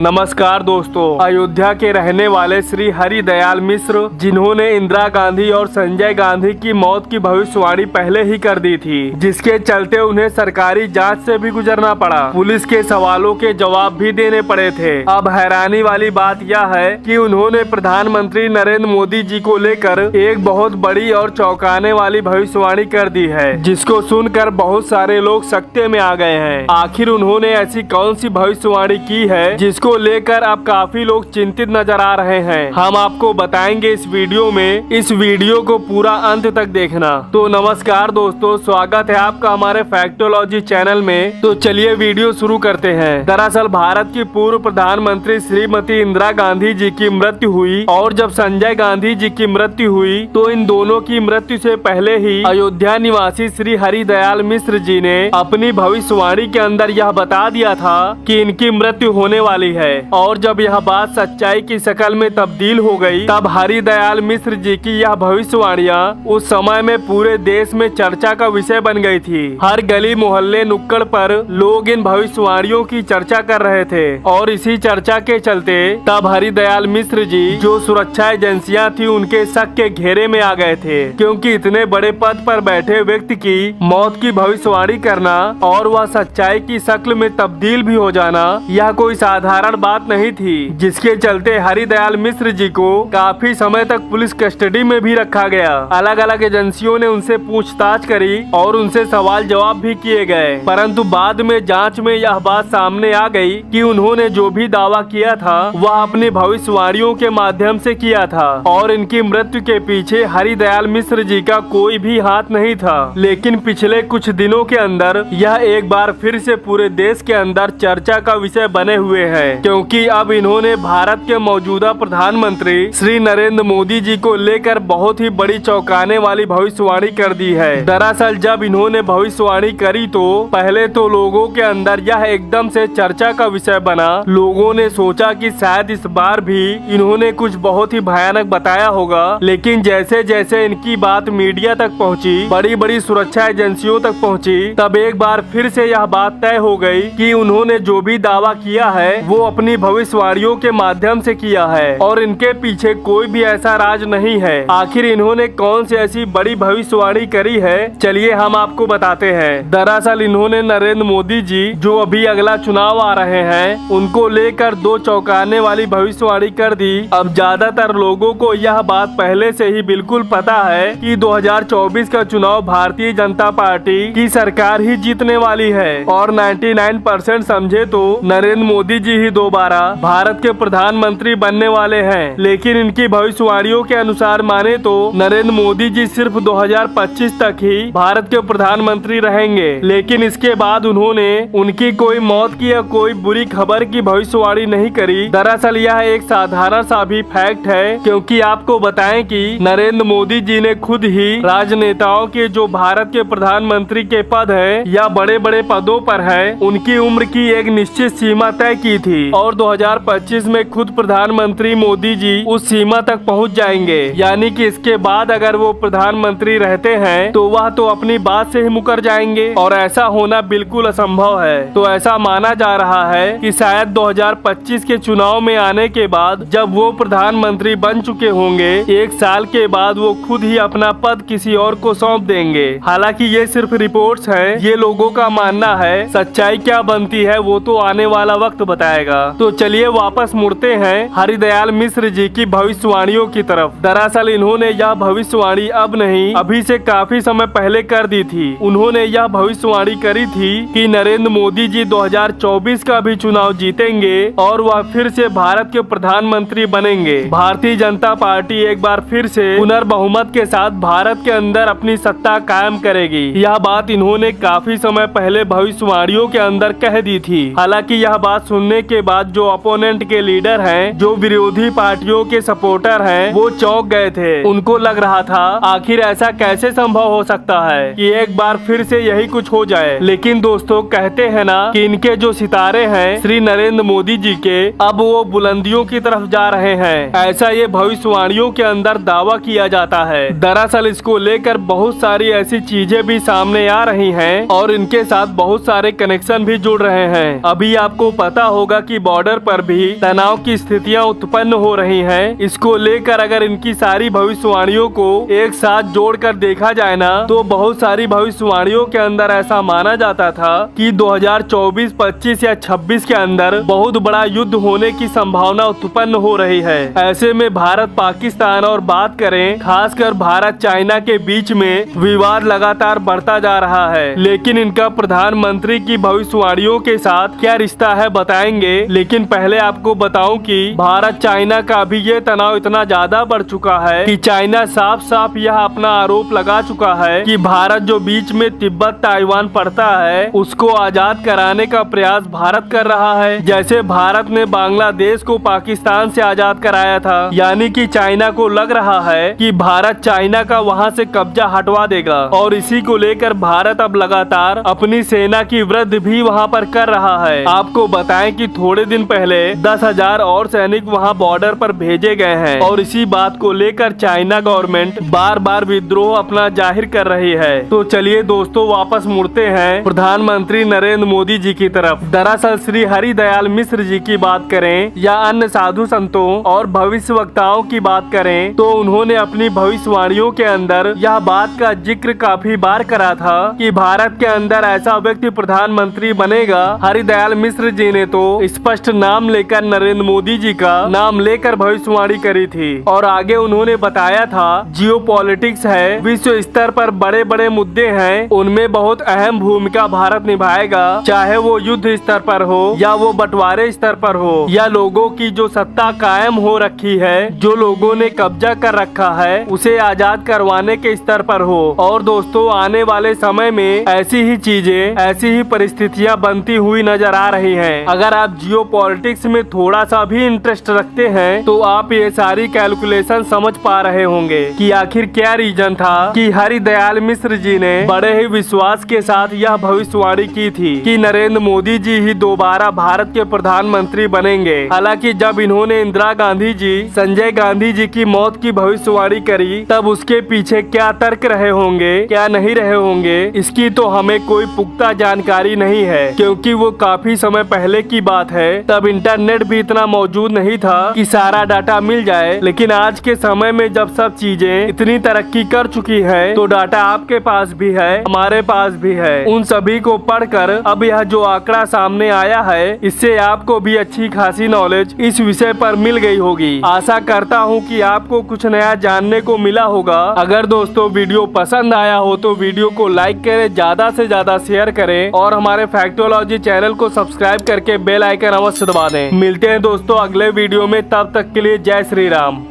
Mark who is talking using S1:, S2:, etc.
S1: नमस्कार दोस्तों, अयोध्या के रहने वाले श्री हरि दयाल मिश्र, जिन्होंने इंदिरा गांधी और संजय गांधी की मौत की भविष्यवाणी पहले ही कर दी थी, जिसके चलते उन्हें सरकारी जांच से भी गुजरना पड़ा। पुलिस के सवालों के जवाब भी देने पड़े थे। अब हैरानी वाली बात यह है कि उन्होंने प्रधानमंत्री नरेंद्र मोदी जी को लेकर एक बहुत बड़ी और चौंकाने वाली भविष्यवाणी कर दी है, जिसको सुनकर बहुत सारे लोग सकते में आ गए हैं। आखिर उन्होंने ऐसी कौन सी भविष्यवाणी की है जिसको लेकर अब काफी लोग चिंतित नजर आ रहे हैं, हम आपको बताएंगे इस वीडियो में। इस वीडियो को पूरा अंत तक देखना। तो नमस्कार दोस्तों, स्वागत है आपका हमारे फैक्टोलॉजी चैनल में। तो चलिए वीडियो शुरू करते हैं। दरअसल भारत की पूर्व प्रधानमंत्री श्रीमती इंदिरा गांधी जी की मृत्यु हुई, और जब संजय गांधी जी की मृत्यु हुई तो इन दोनों की मृत्यु से पहले ही अयोध्या निवासी श्री हरि दयाल मिश्र जी ने अपनी भविष्यवाणी के अंदर यह बता दिया था कि इनकी मृत्यु होने वाली है। और जब यह बात सच्चाई की शक्ल में तब्दील हो गई, तब हरि दयाल मिश्र जी की यह भविष्यवाणियां उस समय में पूरे देश में चर्चा का विषय बन गई थी। हर गली मोहल्ले नुक्कड़ पर लोग इन भविष्यवाणियों की चर्चा कर रहे थे, और इसी चर्चा के चलते तब हरि दयाल मिश्र जी, जो सुरक्षा एजेंसियां थी, उनके शक के घेरे में आ गए थे, क्योंकि इतने बड़े पद पर बैठे व्यक्ति की मौत की भविष्यवाणी करना और वह सच्चाई की शक्ल में तब्दील भी हो जाना, यह कोई साधारण बात नहीं थी। जिसके चलते हरि दयाल मिश्र जी को काफी समय तक पुलिस कस्टडी में भी रखा गया। अलग अलग एजेंसियों ने उनसे पूछताछ करी और उनसे सवाल जवाब भी किए गए, परंतु बाद में जांच में यह बात सामने आ गई कि उन्होंने जो भी दावा किया था वह अपनी भविष्यवाणियों के माध्यम से किया था, और इनकी मृत्यु के पीछे हरि दयाल मिश्र जी का कोई भी हाथ नहीं था। लेकिन पिछले कुछ दिनों के अंदर यह एक बार फिर से पूरे देश के अंदर चर्चा का विषय बने हुए है, क्योंकि अब इन्होंने भारत के मौजूदा प्रधानमंत्री श्री नरेंद्र मोदी जी को लेकर बहुत ही बड़ी चौंकाने वाली भविष्यवाणी कर दी है। दरअसल जब इन्होंने भविष्यवाणी करी तो पहले तो लोगों के अंदर यह एकदम से चर्चा का विषय बना। लोगों ने सोचा कि शायद इस बार भी इन्होंने कुछ बहुत ही भयानक बताया होगा, लेकिन जैसे जैसे इनकी बात मीडिया तक पहुंची, बड़ी बड़ी सुरक्षा एजेंसियों तक पहुंची, तब एक बार फिर से यह बात तय हो गई कि उन्होंने जो भी दावा किया है वो अपनी भविष्यवाणियों के माध्यम से किया है, और इनके पीछे कोई भी ऐसा राज नहीं है। आखिर इन्होंने कौन सी ऐसी बड़ी भविष्यवाणी करी है, चलिए हम आपको बताते हैं। दरअसल इन्होंने नरेंद्र मोदी जी, जो अभी अगला चुनाव आ रहे हैं, उनको लेकर दो चौंकाने वाली भविष्यवाणी कर दी। अब ज्यादातर लोगों को यह बात पहले से ही बिल्कुल पता है कि 2024 का चुनाव भारतीय जनता पार्टी की सरकार ही जीतने वाली है, और 99% समझे तो नरेंद्र मोदी जी ही दोबारा भारत के प्रधानमंत्री बनने वाले हैं। लेकिन इनकी भविष्यवाणियों के अनुसार माने तो नरेंद्र मोदी जी सिर्फ 2025 तक ही भारत के प्रधानमंत्री रहेंगे। लेकिन इसके बाद उन्होंने उनकी कोई मौत की या कोई बुरी खबर की भविष्यवाणी नहीं करी। दरअसल यह एक साधारण सा भी फैक्ट है, क्योंकि आपको बताएं कि नरेंद्र मोदी जी ने खुद ही राजनेताओं के, जो भारत के प्रधानमंत्री के पद है या बड़े बड़े पदों पर है, उनकी उम्र की एक निश्चित सीमा तय की थी, और 2025 में खुद प्रधानमंत्री मोदी जी उस सीमा तक पहुंच जाएंगे। यानी कि इसके बाद अगर वो प्रधानमंत्री रहते हैं तो वह तो अपनी बात से ही मुकर जाएंगे, और ऐसा होना बिल्कुल असंभव है। तो ऐसा माना जा रहा है कि शायद 2025 के चुनाव में आने के बाद जब वो प्रधानमंत्री बन चुके होंगे, एक साल के बाद वो खुद ही अपना पद किसी और को सौंप देंगे। हालांकि ये सिर्फ रिपोर्ट्स हैं, ये लोगों का मानना है। सच्चाई क्या बनती है वो तो आने वाला वक्त बताएगा। तो चलिए वापस मुड़ते हैं हरि दयाल मिश्र जी की भविष्यवाणियों की तरफ। दरअसल इन्होंने यह भविष्यवाणी अब नहीं, अभी से काफी समय पहले कर दी थी। उन्होंने यह भविष्यवाणी करी थी कि नरेंद्र मोदी जी 2024 का भी चुनाव जीतेंगे, और वह फिर से भारत के प्रधानमंत्री बनेंगे। भारतीय जनता पार्टी एक बार फिर से पुनर्बहुमत के साथ भारत के अंदर अपनी सत्ता कायम करेगी। यह बात इन्होंने काफी समय पहले भविष्यवाणियों के अंदर कह दी थी। हालांकि यह बात सुनने के बाद जो अपोनेंट के लीडर हैं, जो विरोधी पार्टियों के सपोर्टर हैं, वो चौंक गए थे। उनको लग रहा था आखिर ऐसा कैसे संभव हो सकता है कि एक बार फिर से यही कुछ हो जाए। लेकिन दोस्तों, कहते हैं ना कि इनके जो सितारे हैं श्री नरेंद्र मोदी जी के, अब वो बुलंदियों की तरफ जा रहे हैं, ऐसा ये भविष्यवाणियों के अंदर दावा किया जाता है। दरअसल इसको लेकर बहुत सारी ऐसी चीजें भी सामने आ रही हैं, और इनके साथ बहुत सारे कनेक्शन भी जुड़ रहे हैं। अभी आपको पता होगा की बॉर्डर पर भी तनाव की स्थितियां उत्पन्न हो रही हैं। इसको लेकर अगर इनकी सारी भविष्यवाणियों को एक साथ जोड़कर देखा जाए ना, तो बहुत सारी भविष्यवाणियों के अंदर ऐसा माना जाता था कि 2024, 25 या 26 के अंदर बहुत बड़ा युद्ध होने की संभावना उत्पन्न हो रही है। ऐसे में भारत पाकिस्तान और बात करें खासकर भारत चाइना के बीच में विवाद लगातार बढ़ता जा रहा है। लेकिन इनका प्रधानमंत्री की भविष्यवाणियों के साथ क्या रिश्ता है बताएंगे। लेकिन पहले आपको बताऊं कि भारत चाइना का भी ये तनाव इतना ज्यादा बढ़ चुका है कि चाइना साफ साफ यह अपना आरोप लगा चुका है कि भारत जो बीच में तिब्बत ताइवान पड़ता है उसको आजाद कराने का प्रयास भारत कर रहा है। जैसे भारत ने बांग्लादेश को पाकिस्तान से आजाद कराया था, यानी कि चाइना को लग रहा है कि भारत चाइना का वहां से कब्जा हटवा देगा। और इसी को लेकर भारत अब लगातार अपनी सेना की वृद्धि भी वहां पर कर रहा है। आपको बताएं कि थोड़े दिन पहले 10,000 और सैनिक वहां बॉर्डर पर भेजे गए हैं और इसी बात को लेकर चाइना गवर्नमेंट बार बार विद्रोह अपना जाहिर कर रही है। तो चलिए दोस्तों वापस मुड़ते हैं प्रधानमंत्री नरेंद्र मोदी जी की तरफ। दरअसल श्री हरि दयाल मिश्र जी की बात करें या अन्य साधु संतों और भविष्य वक्ताओं की बात करें तो उन्होंने अपनी भविष्यवाणियों के अंदर यह बात का जिक्र काफी बार करा था कि भारत के अंदर ऐसा व्यक्ति प्रधानमंत्री बनेगा। हरि दयाल मिश्र जी ने तो स्पष्ट नाम लेकर नरेंद्र मोदी जी का नाम लेकर भविष्यवाणी करी थी और आगे उन्होंने बताया था जियोपॉलिटिक्स है, विश्व स्तर पर बड़े बड़े मुद्दे हैं, उनमें बहुत अहम भूमिका भारत निभाएगा, चाहे वो युद्ध स्तर पर हो या वो बंटवारे स्तर पर हो या लोगों की जो सत्ता कायम हो रखी है, जो लोगों ने कब्जा कर रखा है उसे आजाद करवाने के स्तर पर हो। और दोस्तों आने वाले समय में ऐसी ही चीजें, ऐसी ही परिस्थितियां बनती हुई नजर आ रही हैं। अगर आप जियोपॉलिटिक्स में थोड़ा सा भी इंटरेस्ट रखते हैं तो आप ये सारी कैलकुलेशन समझ पा रहे होंगे कि आखिर क्या रीजन था कि हरि दयाल मिश्र जी ने बड़े ही विश्वास के साथ यह भविष्यवाणी की थी कि नरेंद्र मोदी जी ही दोबारा भारत के प्रधानमंत्री बनेंगे। हालांकि जब इन्होंने इंदिरा गांधी जी, संजय गांधी जी की मौत की भविष्यवाणी करी तब उसके पीछे क्या तर्क रहे होंगे, क्या नहीं रहे होंगे, इसकी तो हमें कोई पुख्ता जानकारी नहीं है क्योंकि वो काफी समय पहले की बात है। तब इंटरनेट भी इतना मौजूद नहीं था कि सारा डाटा मिल जाए। लेकिन आज के समय में जब सब चीजें इतनी तरक्की कर चुकी है तो डाटा आपके पास भी है, हमारे पास भी है। उन सभी को पढ़कर अब यह जो आंकड़ा सामने आया है इससे आपको भी अच्छी खासी नॉलेज इस विषय पर मिल गई होगी। आशा करता हूँ कि आपको कुछ नया जानने को मिला होगा। अगर दोस्तों वीडियो पसंद आया हो तो वीडियो को लाइक करें, ज्यादा से ज्यादा शेयर करें और हमारे फैक्टोलॉजी चैनल को सब्सक्राइब करके बेल आइकन अवश्य दबा दें। मिलते हैं दोस्तों अगले वीडियो में, तब तक के लिए जय श्री राम।